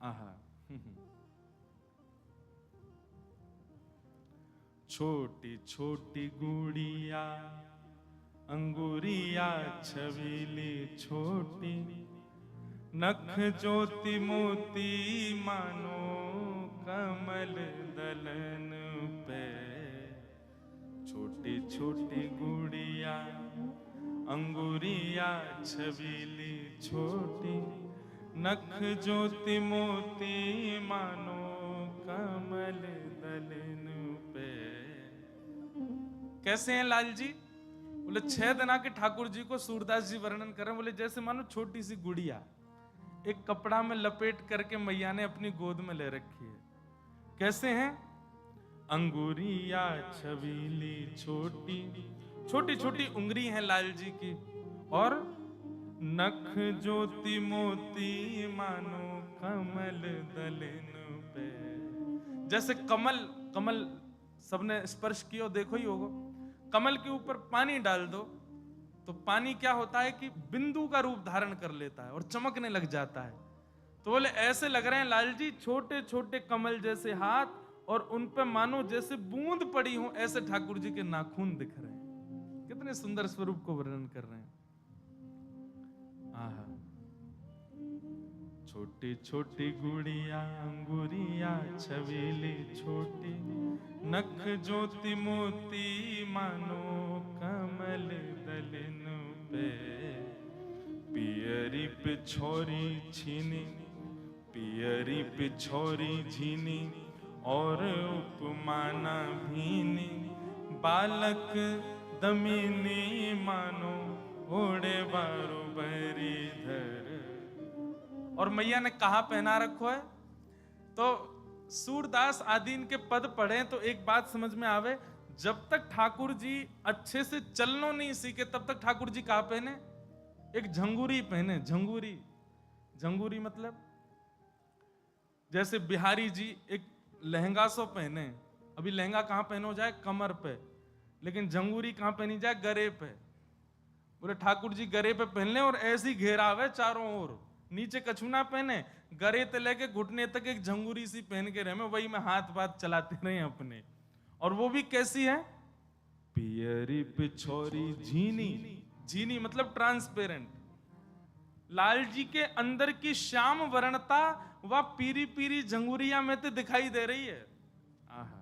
आहा। छोटी छोटी गुड़िया अंगुरिया छबीली छोटी, नख ज्योति मोती मानो कमल दलन पे। छोटी छोटी गुड़िया अंगुरिया छबीली छोटी, नख ज्योति मोती मानो कमल दलन पे। कैसे हैं लाल जी? बोले 6 दिन के ठाकुर जी को सूरदास जी वर्णन कर रहे हैं। बोले जैसे मानो छोटी सी गुड़िया एक कपड़ा में लपेट करके मैया ने अपनी गोद में ले रखी है। कैसे हैं? अंगुरिया छबीली छोटी, छोटी छोटी उंगली है लाल जी की, और नख ज्योति मोती मानो कमल दलन पे। जैसे कमल, कमल सबने स्पर्श किया देखो ही होगा। कमल के ऊपर पानी डाल दो तो पानी क्या होता है कि बिंदु का रूप धारण कर लेता है और चमकने लग जाता है। तो बोले ऐसे लग रहे हैं लाल जी, छोटे छोटे कमल जैसे हाथ, और उन पे मानो जैसे बूंद पड़ी हो, ऐसे ठाकुर जी के नाखून दिख रहे हैं। कितने सुंदर स्वरूप को वर्णन कर रहे हैं। आहा। छोटी छोटी गुड़िया अंगुरिया छबीली छोटी, नख ज्योति मोती मानो कमल दलन पे। पियरी पिछोरी छीनी, पियरी पिछोरी झीनी, और उपमाना भीनी, बालक दमिनी मानो ओढ़े बारो बरीधर। और मैया ने कहा पहना रखो है? तो सूरदास आदि इनके पद पढ़े तो एक बात समझ में आवे, जब तक ठाकुर जी अच्छे से चलनो नहीं सीखे तब तक ठाकुर जी कहा पहने? एक झंगूरी पहने। झंगूरी, झंगूरी मतलब जैसे बिहारी जी एक लहंगा सो पहने। अभी लहंगा कहां पहनो जाए? कमर पे। लेकिन झंगूरी कहां पहनी जाए? गरे पे। बोले ठाकुर जी गरे पे पहन ले और ऐसी घेरावे चारों ओर, नीचे कछु ना पहने, गरे ते लेके घुटने तक एक झंगूरी सी पहन के रहे, वही में हाथ बात चलाते रहे अपने। और वो भी कैसी है? पियरी पिछोरी झीनी। झीनी मतलब ट्रांसपेरेंट। लाल जी के अंदर की श्याम वर्णता वह पीरी पीरी झंगुरिया में तो दिखाई दे रही है। आहा।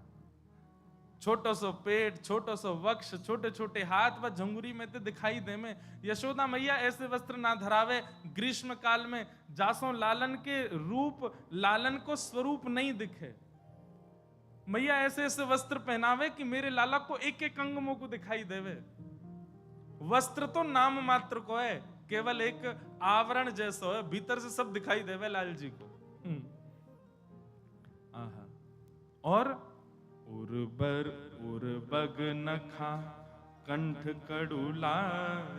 छोटो सो पेट, छोटो सो वक्ष, छोटे छोटे हाथ व झंगुरी में तो दिखाई दे में। यशोदा मैया ऐसे वस्त्र ना धरावे ग्रीष्म काल में, जासो लालन के रूप लालन को स्वरूप नहीं दिखे। मैया ऐसे ऐसे वस्त्र पहनावे कि मेरे लाला को एक एक अंग मुंह को दिखाई देवे। वस्त्र तो नाम मात्र को है, केवल एक आवरण जैसा है, भीतर से सब दिखाई देवे लाल जी को। आहा। और उर्बर उर्बग नखा, कंठ कड़ूला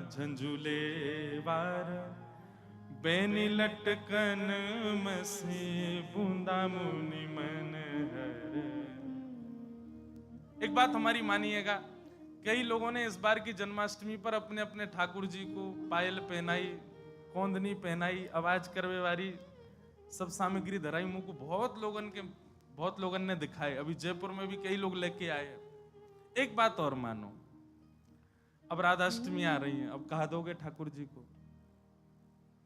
झंझुले वार, बेनी लटकन मसे बूंदा मुनि मन हर। एक बात हमारी मानिएगा, कई लोगों ने इस बार की जन्माष्टमी पर अपने अपने ठाकुर जी को पायल पहनाई, कोंदनी पहनाई, आवाज करवे वाली सब सामग्री धराई मुंह को। बहुत लोगों ने दिखाए। अभी जयपुर में भी कई लोग लेके आए। एक बात और मानो, अब राधाष्टमी आ रही है, अब कहा दोगे ठाकुर जी को?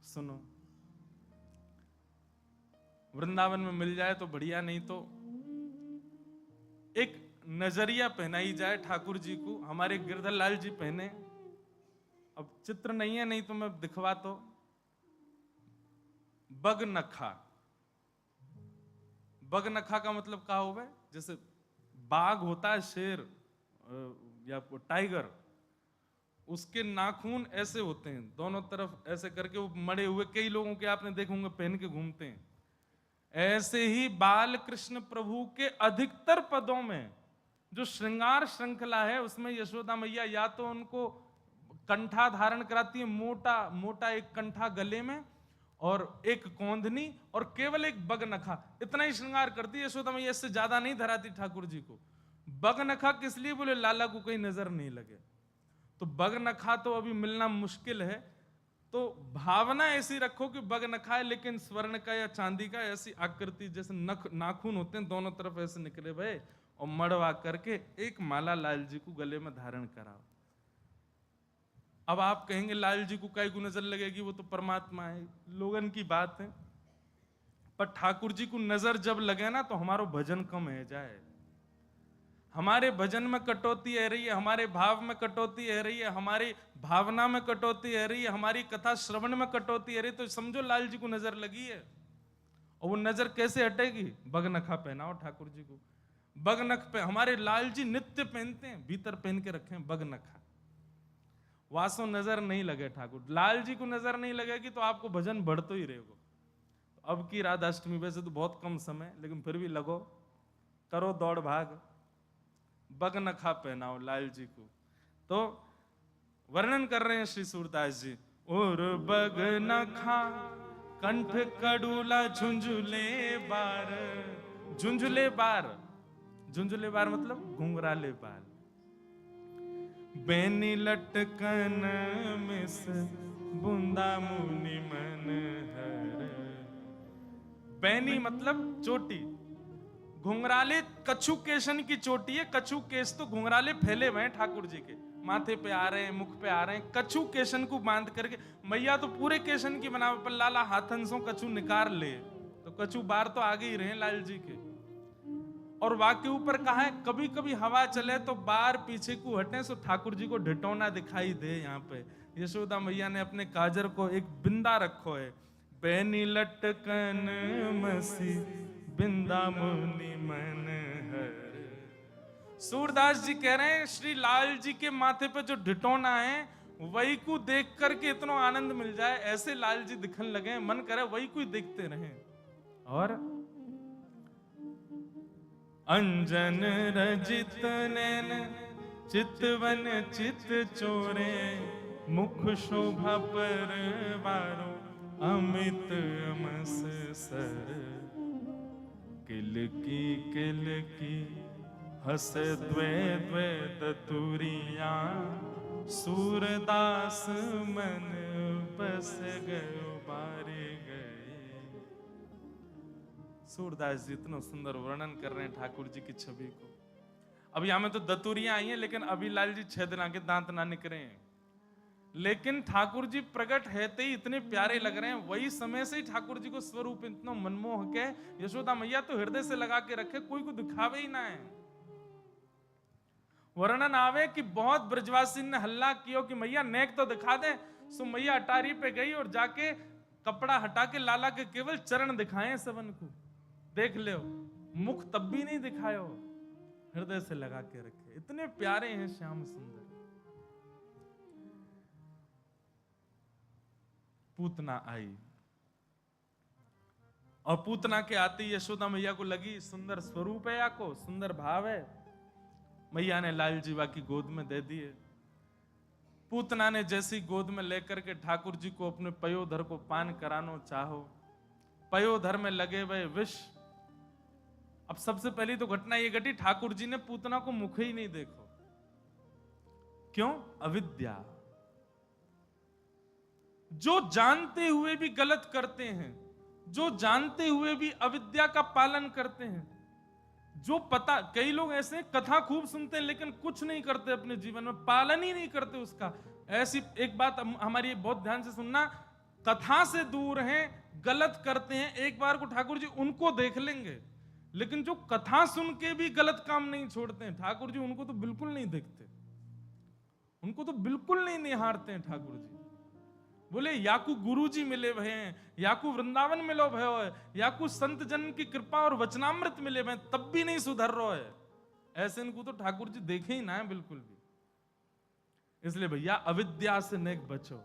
सुनो, वृंदावन में मिल जाए तो बढ़िया, नहीं तो एक नजरिया पहनाई जाए ठाकुर जी को। हमारे गिरधर लाल जी पहने। अब चित्र नहीं है, नहीं तो मैं दिखवा तो। बगनखा। बगनखा का मतलब क्या होगा? जैसे बाघ होता है, शेर या टाइगर, उसके नाखून ऐसे होते हैं दोनों तरफ, ऐसे करके वो मड़े हुए। कई लोगों के आपने देखे होंगे पहन के घूमते हैं। ऐसे ही बाल कृष्ण प्रभु के अधिकतर पदों में जो श्रृंगार श्रृंखला है, उसमें यशोदा मैया या तो उनको कंठा धारण कराती है, मोटा मोटा एक कंठा गले में, और एक कोंधनी, और केवल एक बगनखा। इतना ही श्रृंगार करती है यशोदा मैया, इससे ज्यादा नहीं धराती ठाकुर जी को। बगनखा किस लिए? बोले लाला को कहीं नजर नहीं लगे। तो बगनखा तो अभी मिलना मुश्किल है, तो भावना ऐसी रखो कि बग न खाए, लेकिन स्वर्ण का या चांदी का ऐसी आकृति जैसे नाखून होते हैं दोनों तरफ ऐसे निकले भय, और मड़वा करके एक माला लाल जी को गले में धारण कराओ। अब आप कहेंगे लाल जी को काहे को नजर लगेगी, वो तो परमात्मा है, लोगन की बात है। पर ठाकुर जी को नजर जब लगे ना तो हमारो भजन कम है जाए। हमारे भजन में कटौती है रही है, हमारे भाव में कटौती है रही है, हमारी भावना में कटौती है रही है, हमारी कथा श्रवण में कटौती है रही, तो समझो लाल जी को नजर लगी है। और वो नजर कैसे हटेगी? बगनखा पहनाओ ठाकुर जी को। बगनख पे हमारे लाल जी नित्य पहनते हैं, भीतर पहन के रखे हैं बगनखा। वासो नजर नहीं लगे ठाकुर लाल जी को नजर नहीं लगेगी तो आपको भजन बढ़तो ही रहेगा। अब की राधाष्टमी वैसे तो बहुत कम समय, लेकिन फिर भी लगो, करो दौड़ भाग, बगनखा पहनाओ लाल जी को। तो वर्णन कर रहे हैं श्री सूरदास जी, और बगनखा कंठ कड़ूला झुंझुले बार। झुंझुले बार, झुंझुले बार मतलब घुंघराले बाल। बेनी लटकन मिस बुंदा मुनि मन हर। बैनी मतलब चोटी, घुंघराले कछु केशन की चोटी है। कछु केश तो घुंघराले फैले हुए हैं ठाकुर जी के, माथे पे आ रहे हैं, मुख पे आ रहे हैं। कछु केशन को बांध करके, मैया तो पूरे केशन की बनावे पर लाला हाथन सो कछु निकाल ले, तो कछु बार तो आगे ही रहे लाल जी के। और वाके ऊपर कहा है, कभी कभी हवा चले तो बार पीछे को हटे सो ठाकुर जी को ढिटौना दिखाई दे। यहाँ पे यशोदा मैया ने अपने काजर को एक बिंदा रखो है, बैनी लटकन मसी बिंदा मुनि मन हर। सूरदास जी कह रहे हैं श्री लाल जी के माथे पे जो ढिटौना है वही को देख करके इतना आनंद मिल जाए, ऐसे लाल जी दिखन लगे, मन करे वही को देखते रहे। और अंजन रजित नैन चितवन चित चोरे, मुख शोभा पर वारो अमित अमस सर। किल की हस द्वे द्वे दतुरिया, सूरदास मन बस गयो बारे गए। सूरदास जी इतना सुंदर वर्णन कर रहे हैं ठाकुर जी की छवि को। अब यहां में तो दतुरियां आई हैं, लेकिन अभी लाल जी 6 दिन आगे दांत ना निकले हैं, लेकिन ठाकुर जी प्रकट हेते ही इतने प्यारे लग रहे हैं। वही समय से ही ठाकुर जी को स्वरूप इतना मनमोहक है, यशोदा मैया तो हृदय से लगा के रखे, कोई को दिखावे ही ना है। वर्णन आवे कि बहुत ब्रजवासी ने हल्ला किया कि मैया नेक तो दिखा दे। सो मैया अटारी पे गई और जाके कपड़ा हटा के लाला के केवल चरण दिखाए सबन को, देख ले, मुख तब भी नहीं दिखायो, हृदय से लगा के रखे। इतने प्यारे हैं श्याम सुंदर। पूतना आई, और पूतना के आती यशोदा मैया को लगी सुंदर स्वरूप है, या को सुंदर भाव है। मैया ने लाल जीवा की गोद में दे दिए। पूतना ने जैसी गोद में लेकर के ठाकुर जी को अपने पयोधर को पान करानो चाहो, पयोधर में लगे हुए विष। अब सबसे पहली तो घटना ये घटी, ठाकुर जी ने पूतना को मुख ही नहीं देखो। क्यों? अविद्या। जो जानते हुए भी गलत करते हैं, जो जानते हुए भी अविद्या का पालन करते हैं, जो पता, कई लोग ऐसे कथा खूब सुनते हैं लेकिन कुछ नहीं करते अपने जीवन में, पालन ही नहीं करते उसका। ऐसी एक बात हमारी बहुत ध्यान से सुनना, कथा से दूर हैं, गलत करते हैं, एक बार को ठाकुर जी उनको देख लेंगे, लेकिन जो कथा सुन के भी गलत काम नहीं छोड़ते हैं, ठाकुर जी उनको तो बिल्कुल नहीं देखते, उनको तो बिल्कुल नहीं निहारते हैं ठाकुर जी। बोले याकू गुरु जी मिले भय हैं, याकू वृंदावन मिलो भयो है, याकू संत जन की कृपा और वचनामृत मिले भय, तब भी नहीं सुधर रहा है। ऐसे इनको तो ठाकुर जी देखे ही ना है बिल्कुल भी। इसलिए भैया अविद्या से नेक बचो।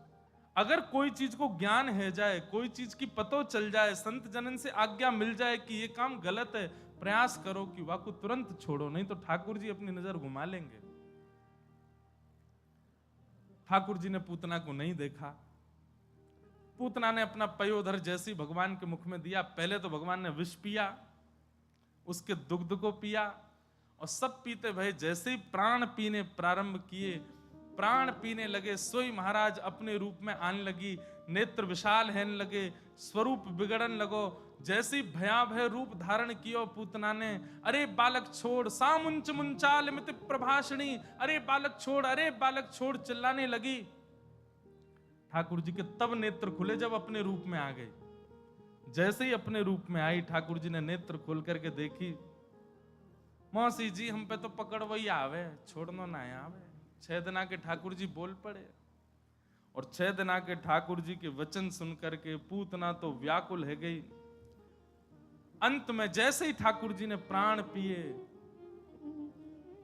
अगर कोई चीज को ज्ञान है जाए, कोई चीज की पतो चल जाए, संत जनन से आज्ञा मिल जाए कि ये काम गलत है, प्रयास करो कि वाकू तुरंत छोड़ो, नहीं तो ठाकुर जी अपनी नजर घुमा लेंगे। ठाकुर जी ने पूतना को नहीं देखा। पूतना ने अपना पयोधर जैसी भगवान के मुख में दिया। पहले तो भगवान ने विष पिया, उसके दुग्ध को पिया, और सब पीते भय जैसे ही प्राण पीने प्रारंभ किए, प्राण पीने लगे, सोई महाराज अपने रूप में आने लगी। नेत्र विशाल हैन लगे, स्वरूप बिगड़न लगो। जैसी भयाभय रूप धारण कियो पूतना ने, अरे बालक छोड़, सामुंच मुंचाल मित प्रभाषणी, अरे बालक छोड़, अरे बालक छोड़ चिल्लाने लगी। ठाकुर जी के तब नेत्र खुले जब अपने रूप में आ गए। जैसे ही अपने रूप में आई, ठाकुर जी ने नेत्र खोल करके देखी, मौसी जी हम पे तो पकड़ वही आवे, छोड़नो ना आवे। 6 दिना के ठाकुर जी बोल पड़े, और 6 दिना के ठाकुर जी के वचन सुनकर के पूतना तो व्याकुल है गई। अंत में जैसे ही ठाकुर जी ने प्राण पिए,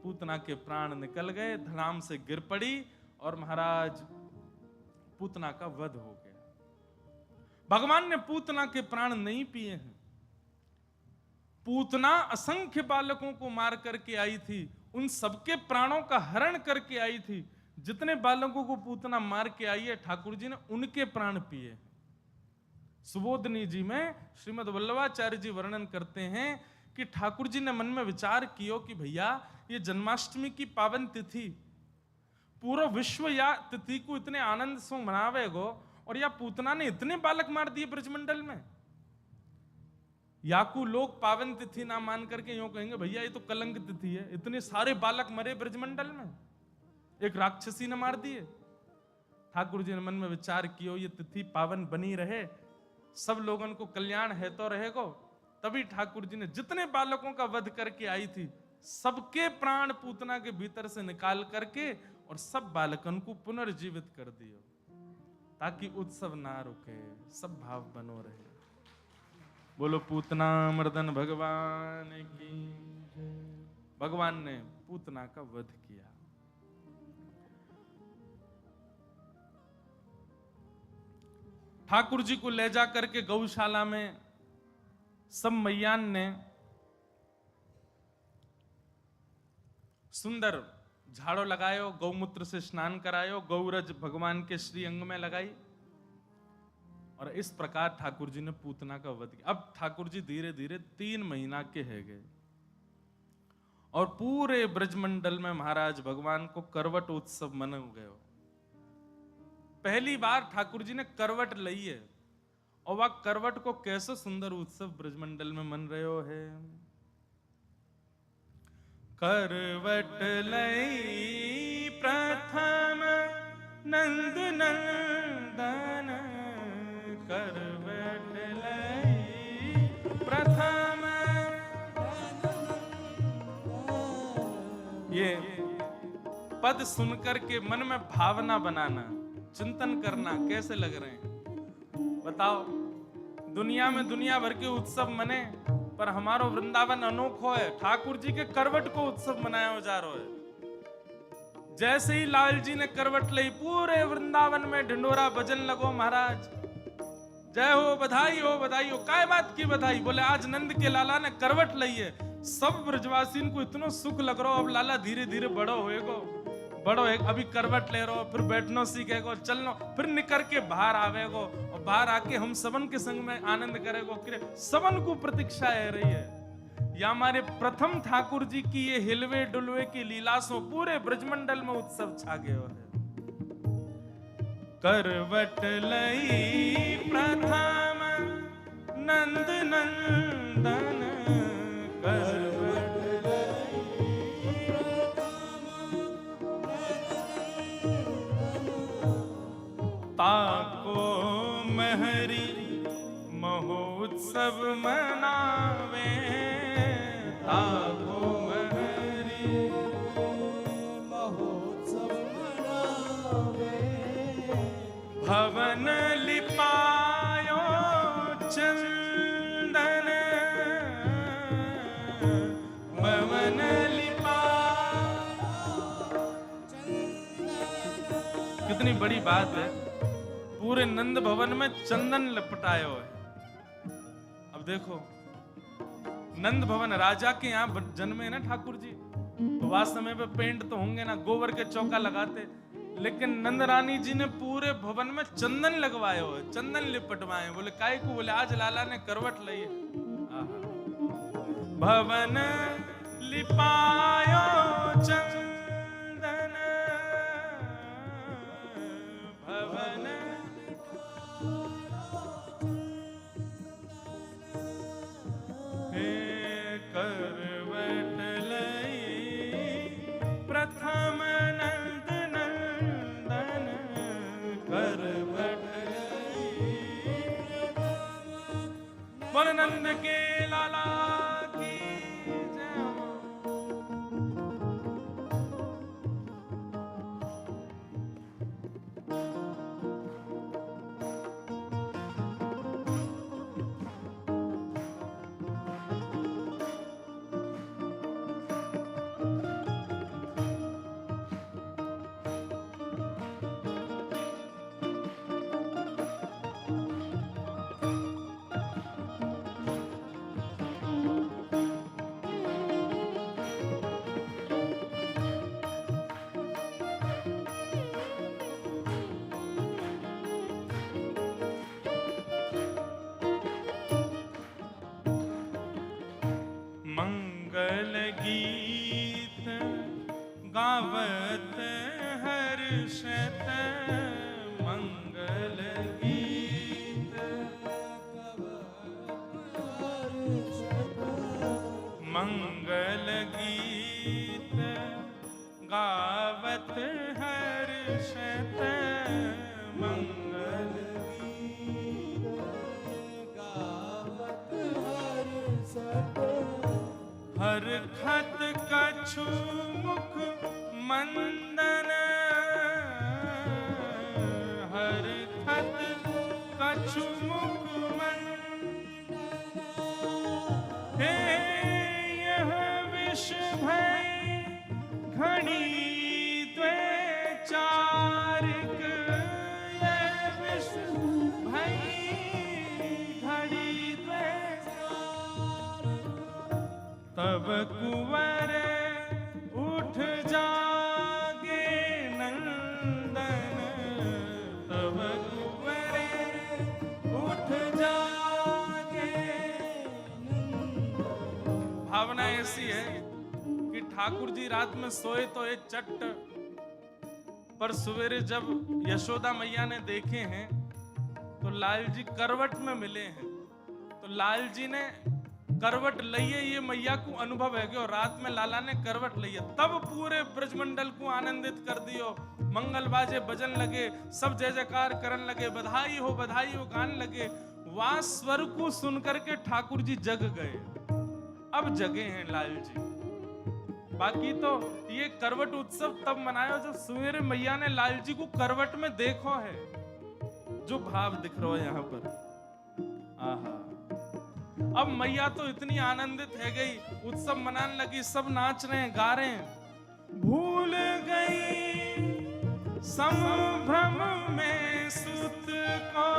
पूतना के प्राण निकल गए, धड़ाम से गिर पड़ी और महाराज पूतना का वध हो गया। भगवान ने पूतना के प्राण नहीं पिए हैं। पूतना असंख्य बालकों को मार करके आई थी, उन सबके प्राणों का हरण करके आई थी। जितने बालकों को पूतना मार के आई है, ठाकुर जी ने उनके प्राण पिए। सुबोधनी जी में श्रीमद् वल्लभाचार्य जी वर्णन करते हैं कि ठाकुर जी ने मन में विचार किया कि भैया ये जन्माष्टमी की पावन तिथि, पूरा विश्व या तिथि को इतने आनंद से मनावेगो, और या पूतना ने इतने बालक मार दिए ब्रजमंडल में। याकू लोग पावन तिथि ना मान करके यूं कहेंगे भैया ये तो कलंक तिथि है, इतने सारे बालक मरे ब्रजमंडल में, एक राक्षसी ने मार दिए। ठाकुर जी ने मन में विचार किया ये तिथि पावन बनी रहे, सब लोगों को कल्याण है तो रहेगो। तभी ठाकुर जी ने जितने बालकों का वध करके आई थी, सबके प्राण पूतना के भीतर से निकाल करके और सब बालकन को पुनर्जीवित कर दियो, ताकि उत्सव ना रुके, सब भाव बनो रहे। बोलो पूतना मर्दन भगवान की। भगवान ने पूतना का वध किया। ठाकुर जी को ले जा करके गौशाला में सब मैयान ने सुंदर झाड़ो लगायो, गौमूत्र से स्नान करायो, गौरज भगवान के श्री अंग में लगाई, और इस प्रकार ठाकुर जी ने पूतना का वध किया। अब ठाकुर जी धीरे धीरे 3 महीना के है गए, और पूरे ब्रजमंडल में महाराज भगवान को करवट उत्सव मना गयो। पहली बार ठाकुर जी ने करवट लई है, और वह करवट को कैसे सुंदर उत्सव ब्रजमंडल में मन रहे हो है। करवट लई प्रथम नंद नंदन, करवट लई प्रथम। ये पद सुनकर के मन में भावना बनाना, चिंतन करना, कैसे लग रहे हैं बताओ। दुनिया में दुनिया भर के उत्सव मने, पर हमारो वृंदावन अनोखो है। ठाकुर जी के करवट को उत्सव मनाया जा रहा है। जैसे ही लाल जी ने करवट ली, पूरे वृंदावन में ढिंडोरा भजन लगो। महाराज जय हो, बधाई हो, बधाई हो। काय बात की बधाई? बोले आज नंद के लाला ने करवट ली है। सब ब्रजवासी को इतना सुख लग रहा हो, अब लाला धीरे धीरे बड़ो होएगो, बड़ो है, अभी करवट ले रहो, फिर बैठनो सीखेगो, चलनो, फिर निकर के बाहर आवेगो, और बाहर आके हम सबन के संग में आनंद करेगो। सबन को प्रतीक्षा है रही है। या हमारे प्रथम ठाकुर जी की ये हिलवे डुलवे की लीला सो पूरे ब्रजमंडल में उत्सव छा गयो है। करवट लई प्रथम नंद नंदन, करवट ताको महरी महोत्सव मनावे, ताको महरी महोत्सव मनावे। भवन लिपायो चंदन, भवन लिपायो चंदन। कितनी बड़ी बात है, पूरे नंद भवन में चंदन लपटाया है। अब देखो, नंद भवन राजा के यहाँ जन्मे ना ठाकुर जी, तो वास समय पे पेंट तो होंगे ना, गोबर के चौका लगाते, लेकिन नंद रानी जी ने पूरे भवन में चंदन लगवाए हो, चंदन लिपटवाए। बोले काय को? बोले आज लाला ने करवट ली है। भवन लिपायो चंदन, भवन बोल नंद के लाला की जय हो। मंगल गीत गावत हर्षत, मंगल गीत मंगल गीत गावत हर्षत, मंगल गीत गावत हर्षत। हर खत कछु मुख मंदन, हर खत कछु मुख मंदन। हे यह विष भय घड़ी द्वैचारिक, यह विष भय घड़ी तब कुंवर उठ जागे नंदन, तब कुंवर उठ जागे नंदन। भावना ऐसी है कि ठाकुर जी रात में सोए तो एक चट्ट, पर सवेरे जब यशोदा मैया ने देखे हैं तो लाल जी करवट में मिले हैं, तो लाल जी ने करवट लइए, ये मैया को अनुभव है कि और रात में लाला ने करवट लइए, तब पूरे ब्रजमंडल को आनंदित कर दियो। मंगल बाजे बजन लगे, सब जय जयकार करन लगे, बधाई हो गान लगे। वहां स्वर को सुनकर के ठाकुर जी जग गए, अब जगे हैं लाल जी। बाकी तो ये करवट उत्सव तब मनायो जब सवेरे मैया ने लाल जी को करवट में देखो है, जो भाव दिख रहा है यहाँ पर। आहा, अब मैया तो इतनी आनंदित है गई, उत्सव मनाने लगी, सब नाच रहे हैं, गा रहे हैं। भूल गई संभ्रम में सुत को,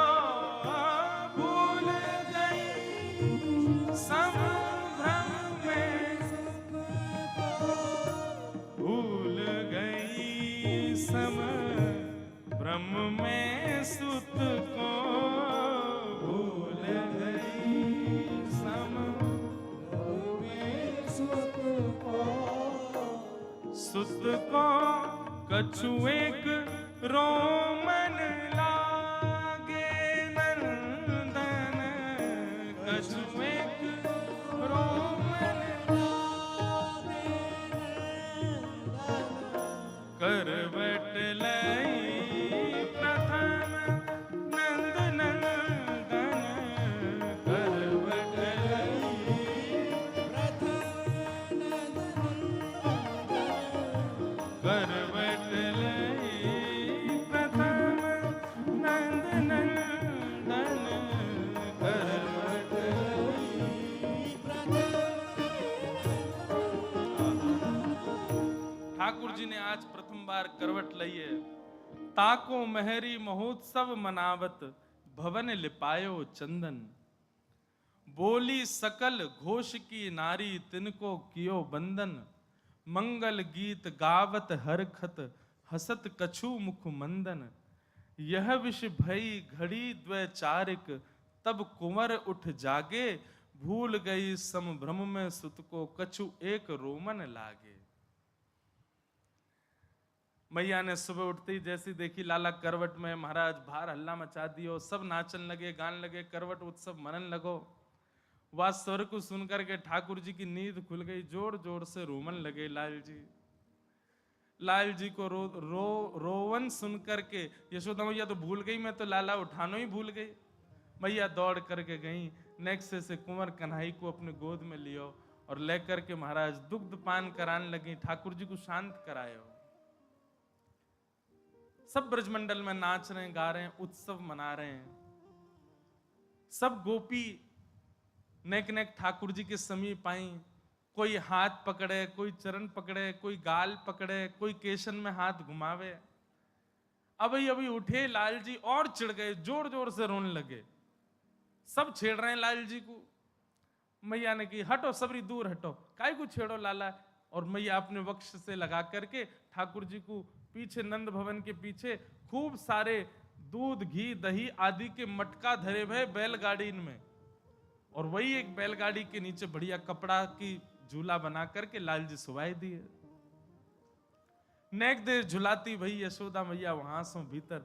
भूल गई संभ्रम में सुत को, भूल गई संभ्रम में सुत को, भूल गई सुत को कछु एक रोमन लागे नंदन, कछु एक रोमन लागे नंदन। करवट लई प्रथम नंद नंदन, करवट लई प्रथम नंद करवट लई प्रथम नंद नंदन, करवट लई प्रथम। ठाकुर जी ने आज प्रथम बार करवट लई है। ताको मेहरी महोत्सव मनावत, भवन लिपायो चंदन। बोली सकल घोष की नारी, तिनको कियो बंदन। मंगल गीत गावत हरखत, हसत कछु मुख मंदन। यह विष भई घड़ी द्वैचारिक, तब कुंवर उठ जागे। भूल गई संभ्रम में सुत को, कछु एक रोमन लागे। मैया ने सुबह उठते ही जैसी देखी लाला करवट में, महाराज बाहर हल्ला मचा दियो, सब नाचन लगे, गान लगे, करवट उत्सव मनन लगो। वह स्वर को सुनकर के ठाकुर जी की नींद खुल गई, जोर जोर से रोमन लगे लाल जी। लाल जी को रोवन सुनकर के यशोदा मैया तो भूल गई, मैं तो लाला उठानो ही भूल गई। मैया दौड़ करके गई, नेक्स्ट से कुंवर कन्हई को अपने गोद में लियो और लेकर के महाराज दुग्ध पान कराने लगी, ठाकुर जी को शांत करायो। सब ब्रजमंडल में नाच रहे हैं, गा रहे हैं, उत्सव मना रहे हैं। सब गोपी नेक नेक ठाकुर जी के समीप आई, कोई हाथ पकड़े, कोई चरण पकड़े, कोई गाल पकड़े, कोई केशन में हाथ घुमावे। अभी उठे लाल जी और चिढ़ गए, जोर जोर से रोने लगे। सब छेड़ रहे हैं लाल जी को। मैया ने की हटो सबरी, दूर हटो, काय को छेड़ो लाला। और मैया अपने वक्ष से लगा करके ठाकुर जी को पीछे नंद भवन के पीछे खूब सारे दूध घी दही आदि के मटका धरे हुए बैलगाड़ी में, और वही एक बैलगाड़ी के नीचे बढ़िया कपड़ा की झूला बना करके लाल जी सुवाई दिए। नेक देर झुलाती भई यशोदा मैया वहां से भीतर